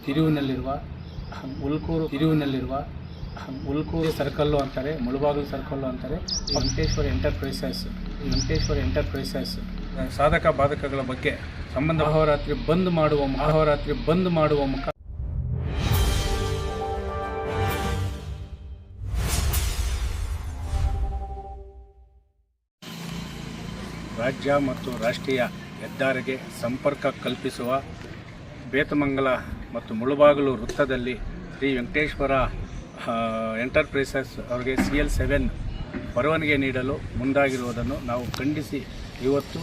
ತಿರುವಿನಲ್ಲಿರುವ ಉಲ್ಕೂರು circle ಅಂತಾರೆ, Mulbagal circle ಅಂತಾರೆ. Venkateshwara enterprises ಸಾಧಕ ಬಾಧಕಗಳ ಬಗ್ಗೆ ಸಂಬಂಧ ಅಹೋರಾತ್ರಿ ಬಂದ್ ಮಾಡುವ ಮುಖ ರಾಜ್ಯ ಮತ್ತು ರಾಷ್ಟ್ರೀಯ ಹೆದ್ದಾರಿಗೆ ಸಂಪರ್ಕ ಕಲ್ಪಿಸುವ ಬೇತಮಂಗಲ ಮತ್ತು ಮುಳಬಾಗಿಲು ವೃತ್ತದಲ್ಲಿ ಶ್ರೀ ವೆಂಕಟೇಶ್ವರ ಎಂಟರ್ಪ್ರೈಸಸ್ ಅವರಿಗೆ CL7 ಪರವಾನಗಿ ನೀಡಲು ಮುಂದಾಗಿರುವುದನ್ನು ನಾವು ಖಂಡಿಸಿ ಇವತ್ತು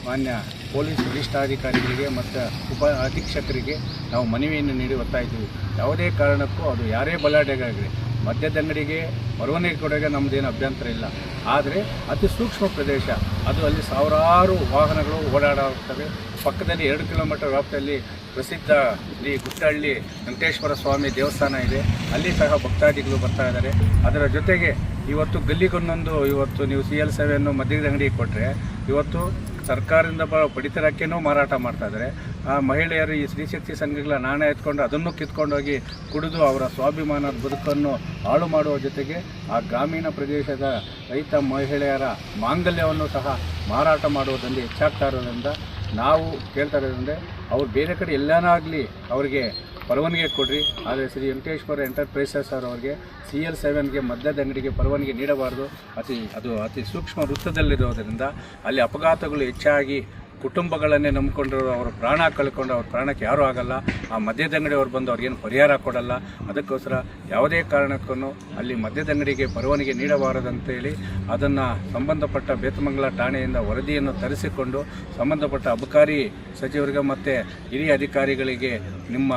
ಮಾನ್ಯ ಪೊಲೀಸ್ ವರಿಷ್ಠಾಧಿಕಾರಿಗಳಿಗೆ ಮತ್ತು ಉಪ ಅಧೀಕ್ಷಕರಿಗೆ ನಾವು ಮನವಿಯನ್ನು ನೀಡಿ ಒತ್ತಾಯಿದ್ದೀವಿ. ಯಾವುದೇ ಕಾರಣಕ್ಕೂ ಅದು ಯಾರೇ ಬಲಾಢ್ಯಗಾಗಲಿ ಮದ್ಯದಂಗಡಿಗೆ ಪರವಾನಗಿ ಕೊಡೋಕೆ ನಮ್ಮದೇನು ಅಭ್ಯಂತರ ಇಲ್ಲ. ಆದರೆ ಅತಿ ಸೂಕ್ಷ್ಮ ಪ್ರದೇಶ ಅದು, ಅಲ್ಲಿ ಸಾವಿರಾರು ವಾಹನಗಳು ಓಡಾಡುತ್ತವೆ. ಪಕ್ಕದಲ್ಲಿ 2 ಕಿಲೋಮೀಟರ್ ವ್ಯಾಪ್ತಿಯಲ್ಲಿ ಪ್ರಸಿದ್ಧ ಶ್ರೀ ಗುಟ್ಟಹಳ್ಳಿ ವೆಂಕಟೇಶ್ವರ ಸ್ವಾಮಿ ದೇವಸ್ಥಾನ ಇದೆ. ಅಲ್ಲಿ ಸಹ ಭಕ್ತಾದಿಗಳು ಬರ್ತಾ ಇದ್ದಾರೆ. ಅದರ ಜೊತೆಗೆ ಇವತ್ತು ಗಲ್ಲಿಗೊಂದೊಂದು ಇವತ್ತು ನೀವು CL7 ಮದ್ಯದ ಅಂಗಡಿಗೆ ಕೊಟ್ಟರೆ ಇವತ್ತು ಸರ್ಕಾರದಿಂದ ಪಡಿತರಕ್ಕೇನೂ ಮಾರಾಟ ಮಾಡ್ತಾಯಿದ್ದಾರೆ. ಆ ಮಹಿಳೆಯರು ಈ ಸ್ತ್ರೀಶಕ್ತಿ ಸಂಘಗಳ ನಾಣ್ಯ ಎತ್ಕೊಂಡು ಅದನ್ನು ಕಿತ್ಕೊಂಡೋಗಿ ಕುಡಿದು ಅವರ ಸ್ವಾಭಿಮಾನದ ಬದುಕನ್ನು ಹಾಳು ಮಾಡುವ ಜೊತೆಗೆ ಆ ಗ್ರಾಮೀಣ ಪ್ರದೇಶದ ರೈತ ಮಹಿಳೆಯರ ಮಾಂಗಲ್ಯವನ್ನು ಸಹ ಮಾರಾಟ ಮಾಡುವುದರಲ್ಲಿ ಹೆಚ್ಚಾಗ್ತಾ ಇರೋದ್ರಿಂದ ನಾವು ಕೇಳ್ತಾ ಇರೋದಂದರೆ ಅವ್ರು ಬೇರೆ ಕಡೆ ಎಲ್ಲಾನಾಗಲಿ ಅವರಿಗೆ ಪರವಾನಗಿ ಕೊಡ್ರಿ, ಆದರೆ ಶ್ರೀ ವೆಂಕಟೇಶ್ವರ ಎಂಟರ್ಪ್ರೈಸಸ್ ಅವರಿಗೆ CL7ಗೆ ಮದ್ಯದ ಅಂಗಡಿಗೆ ಪರವಾನಗಿ ನೀಡಬಾರ್ದು. ಅತಿ ಸೂಕ್ಷ್ಮ ವೃತ್ತದಲ್ಲಿರೋದರಿಂದ ಅಲ್ಲಿ ಅಪಘಾತಗಳು ಹೆಚ್ಚಾಗಿ ಕುಟುಂಬಗಳನ್ನೇ ನಂಬಿಕೊಂಡಿರೋ ಅವರ ಪ್ರಾಣ ಕಳ್ಕೊಂಡು ಅವ್ರ ಪ್ರಾಣಕ್ಕೆ ಯಾರೂ ಆಗಲ್ಲ. ಆ ಮದ್ಯದ ಅಂಗಡಿಯವ್ರು ಬಂದು ಅವ್ರಿಗೇನು ಪರಿಹಾರ ಕೊಡಲ್ಲ. ಅದಕ್ಕೋಸ್ಕರ ಯಾವುದೇ ಕಾರಣಕ್ಕೂ ಅಲ್ಲಿ ಮದ್ಯದ ಅಂಗಡಿಗೆ ಪರವಾನಗಿ ನೀಡಬಾರದಂತೇಳಿ ಅದನ್ನು ಸಂಬಂಧಪಟ್ಟ ಬೇತಮಂಗಲ ಠಾಣೆಯಿಂದ ವರದಿಯನ್ನು ತರಿಸಿಕೊಂಡು ಸಂಬಂಧಪಟ್ಟ ಅಬಕಾರಿ ಸಚಿವರಿಗೆ ಮತ್ತು ಹಿರಿಯ ಅಧಿಕಾರಿಗಳಿಗೆ ನಿಮ್ಮ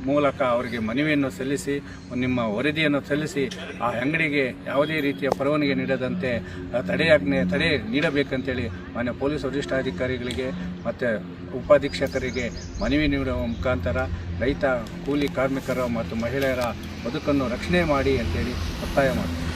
ಮೂಲಕ ಅವರಿಗೆ ಮನವಿಯನ್ನು ಸಲ್ಲಿಸಿ ನಿಮ್ಮ ವರದಿಯನ್ನು ಸಲ್ಲಿಸಿ ಆ ಅಂಗಡಿಗೆ ಯಾವುದೇ ರೀತಿಯ ಪರವಾನಗಿ ನೀಡದಂತೆ ತಡೆ ನೀಡಬೇಕಂತೇಳಿ ಮಾನ್ಯ ಪೊಲೀಸ್ ವರಿಷ್ಠಾಧಿಕಾರಿಗಳಿಗೆ ಮತ್ತು ಉಪಾಧೀಕ್ಷಕರಿಗೆ ಮನವಿ ನೀಡುವ ಮುಖಾಂತರ ರೈತ ಕೂಲಿ ಕಾರ್ಮಿಕರ ಮತ್ತು ಮಹಿಳೆಯರ ಬದುಕನ್ನು ರಕ್ಷಣೆ ಮಾಡಿ ಅಂತೇಳಿ ಒತ್ತಾಯ ಮಾಡ್ತಾರೆ.